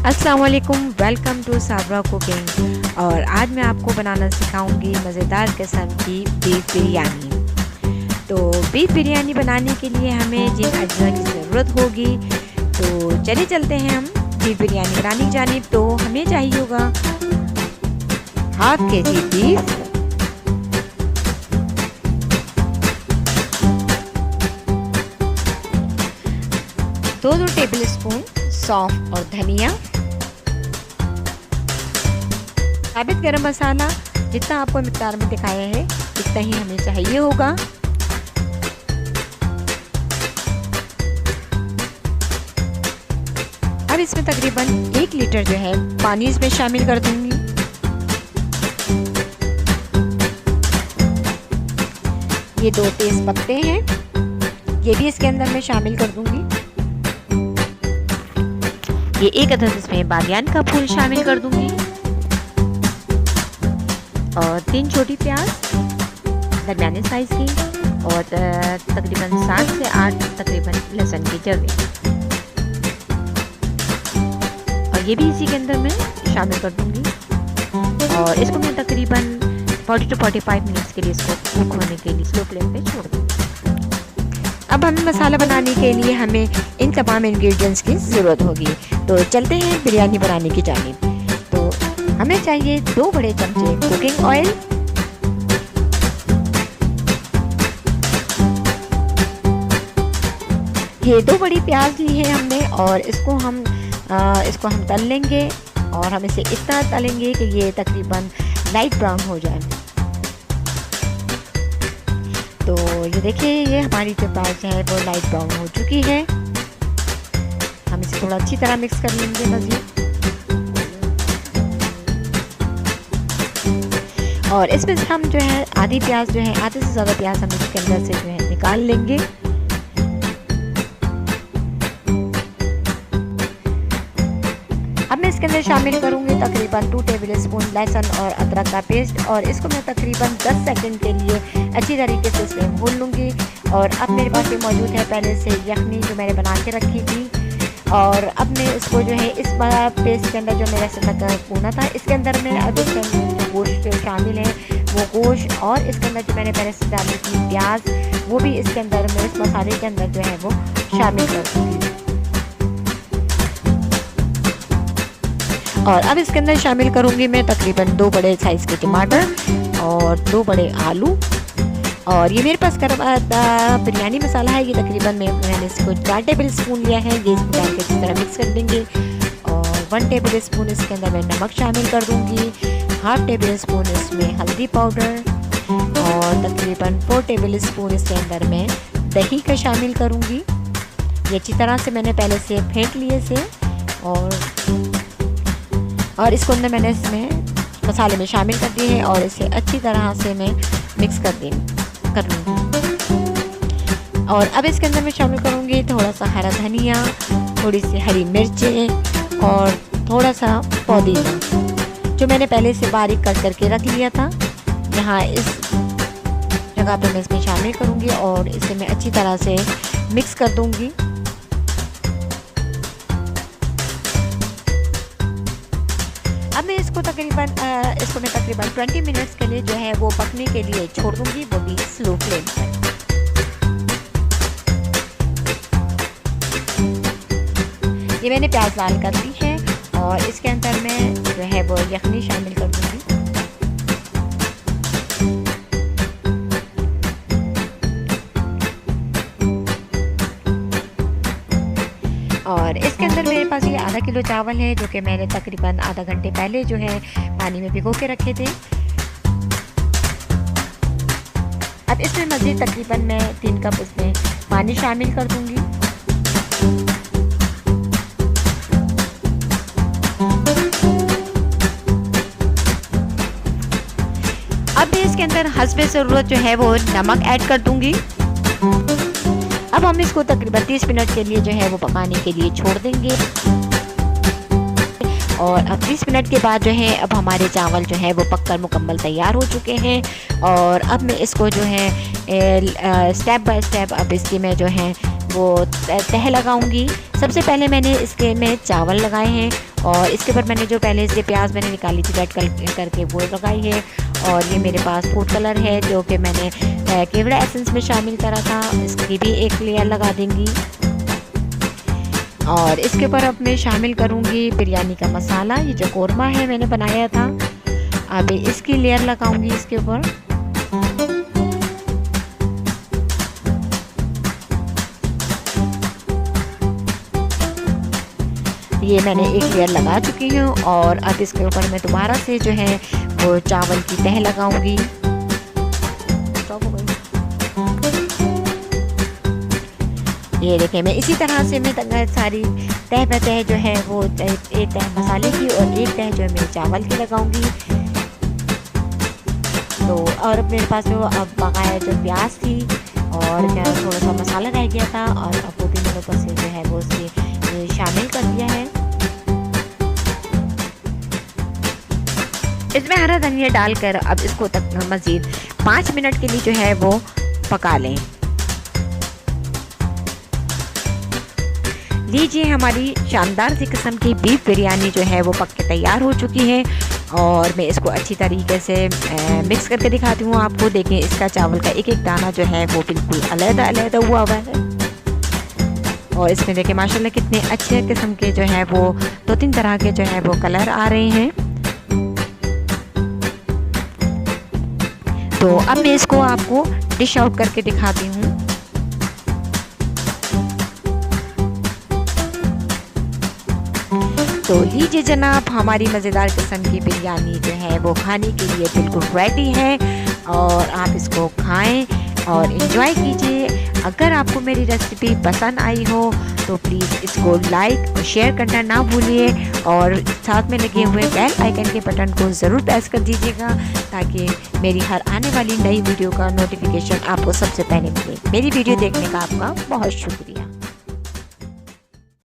अस्सलाम वालेकुम, welcome to Sabra cooking. और आज मैं आपको बनाना सिखाऊंगी मज़ेदार किस्म की बीफ बिरयानी। तो बीफ बिरयानी बनाने के लिए हमें जिन अज्जा की ज़रूरत होगी, तो चलिए चलते हैं हम बीफ बिरयानी बनाने की जानिब। तो हमें चाहिए होगा हाफ केजी बीफ, दो टेबल स्पून सौंफ और धनिया, साबित गरम मसाला जितना आपको मिक़दार में दिखाया है इतना ही हमें चाहिए होगा। अब इसमें तकरीबन 1 लीटर जो है पानी इसमें शामिल कर दूंगी। ये 2 तेज पत्ते हैं, ये भी इसके अंदर मैं शामिल कर दूंगी। ये 1 अदद इसमें बादियान का फूल शामिल कर दूंगी और 3 छोटी प्याज दरमियाने साइज की और तकरीबन 7 से 8 तकरीबन लहसुन की जवे, और ये भी इसी के अंदर मैं शामिल कर दूंगी। और इसको मैं तकरीबन 40 to 45 मिनट्स के लिए इसको कुक होने के लिए स्लो फ्लेम पे छोड़ दूंगी। अब हमें मसाला बनाने के लिए हमें इन तमाम इंग्रेडिएंट्स की ज़रूरत होगी। तो चलते हैं बिरयानी बनाने की जानिब। तो हमें चाहिए 2 बड़े चमचे कुकिंग ऑयल, ये 2 बड़ी प्याज ली है हमने और इसको हम तल लेंगे। और हम इसे इतना तलेंगे कि ये तकरीबन लाइट ब्राउन हो जाए। तो ये देखिए, ये हमारी जो प्याज है वो लाइट ब्राउन हो चुकी है। हम इसे थोड़ा अच्छी तरह मिक्स कर लेंगे मज़ीद। और इसमें हम जो है आधी प्याज जो है, आधे से ज़्यादा प्याज हम इसके अंदर से जो है निकाल लेंगे। अब मैं इसके अंदर शामिल करूंगी तकरीबन 2 टेबल स्पून लहसुन और अदरक का पेस्ट, और इसको मैं तकरीबन 10 सेकंड के लिए अच्छी तरीके से इसमें भून लूँगी। और अब मेरे पास ये मौजूद है पहले से यखनी जो मैंने बना के रखी थी। और अब मैं इसको जो है इस बड़ा पेस्ट के अंदर जो मेरा से भूना था, इसके अंदर मैं अब इसके अंदर गोश्त जो शामिल है वो गोश्त, और इसके अंदर जो मैंने पहले से डाली थी प्याज, वो भी इसके अंदर मैं इस मसाले के अंदर जो है वो शामिल कर दूँगी। और अब इसके अंदर शामिल करूंगी मैं तकरीबन 2 बड़े साइज़ के टमाटर और 2 बड़े आलू। और ये मेरे पास बिरयानी मसाला है, ये तकरीबन मैंने इसको 4 टेबल स्पून लिया है। ये इसमें डाल के इस तरह मिक्स कर देंगे। और 1 टेबल स्पून इसके अंदर मैं नमक शामिल कर दूंगी, हाफ टेबल स्पून इसमें हल्दी पाउडर, और तकरीबन 4 टेबल स्पून इसके अंदर मैं दही का शामिल करूँगी। ये अच्छी तरह से मैंने पहले से फेंट लिए से, और इसको अंदर मैंने इसमें मसाले में शामिल कर दिए हैं और इसे अच्छी तरह से मैं मिक्स कर लूँगी। और अब इसके अंदर मैं शामिल करूँगी थोड़ा सा हरा धनिया, थोड़ी सी हरी मिर्चें और थोड़ा सा पुदीना जो मैंने पहले से बारीक कट करके रख लिया था। यहाँ इस जगह पर मैं इसमें शामिल करूँगी और इसे मैं अच्छी तरह से मिक्स कर दूँगी। अब मैं इसको मैं तकरीबन 20 मिनट्स के लिए जो है वो पकने के लिए छोड़ दूंगी, वो भी स्लो फ्लेम पर। ये मैंने प्याज लाल कर दी है और इसके अंदर मैं जो है वो यखनी शामिल कर दूंगी। और इसके अंदर मेरे पास ये आधा किलो चावल है जो कि मैंने तकरीबन आधा घंटे पहले जो है पानी में भिगो के रखे थे। अब इसमें मज़ीद तकरीबन मैं 3 कप इसमें पानी शामिल कर दूंगी। अब इसके अंदर हस्बे ज़रूरत जो है वो नमक ऐड कर दूंगी। अब हम इसको तकरीबन 30 मिनट के लिए जो है वो पकाने के लिए छोड़ देंगे। और अब 30 मिनट के बाद जो है अब हमारे चावल जो है वो पककर मुकम्मल तैयार हो चुके हैं। और अब मैं इसको जो है स्टेप बाय स्टेप अब इसकी मैं जो है वो तह लगाऊंगी। सबसे पहले मैंने इसके में चावल लगाए हैं और इसके ऊपर मैंने जो पहले से प्याज मैंने निकाली थी रेड करके वो लगाई है। और ये मेरे पास फूड कलर है जो कि मैंने केवड़ा एसेंस में शामिल करा था, इसकी भी एक लेयर लगा देंगी। और इसके ऊपर अब मैं शामिल करूँगी बिरयानी का मसाला, ये जो कोरमा है मैंने बनाया था, अब इसकी लेयर लगाऊंगी इसके ऊपर। ये मैंने एक लेयर लगा चुकी हूँ और अब इसके ऊपर मैं दोबारा से जो है वो चावल की तह लगाऊंगी। ये देखें, मैं इसी तरह से मैं सारी तह पे तह जो है वो एक तह मसाले की और एक तह जो है मैं चावल की लगाऊंगी। तो और मेरे पास जो अब बकाया जो प्याज थी और क्या थोड़ा सा मसाला रह गया था और अब वो भी मैंने ऊपर से जो है वो उसके शामिल कर दिया है। इसमें हरा धनिया डालकर अब इसको तक मज़ीद 5 मिनट के लिए जो है वो पका लें। लीजिए, हमारी शानदार सी किस्म की बीफ बिरयानी जो है वो पक के तैयार हो चुकी है और मैं इसको अच्छी तरीके से मिक्स करके दिखाती हूँ आपको। देखें, इसका चावल का एक एक दाना जो है वो बिल्कुल अलग-अलग हुआ है और इसमें देखें माशाल्लाह कितने अच्छे किस्म के जो है वो 2-3 तरह के जो है वो कलर आ रहे हैं। तो अब मैं इसको आपको डिश आउट करके दिखाती हूँ। तो लीजिए जनाब, हमारी मज़ेदार किस्म की बिरयानी जो है वो खाने के लिए बिल्कुल रेडी है और आप इसको खाएं और इन्जॉय कीजिए। अगर आपको मेरी रेसिपी पसंद आई हो तो प्लीज़ इसको लाइक और शेयर करना ना भूलिए और साथ में लगे हुए बेल आइकन के बटन को ज़रूर प्रेस कर दीजिएगा ताकि मेरी हर आने वाली नई वीडियो का नोटिफिकेशन आपको सबसे पहले मिले। मेरी वीडियो देखने का आपका बहुत शुक्रिया।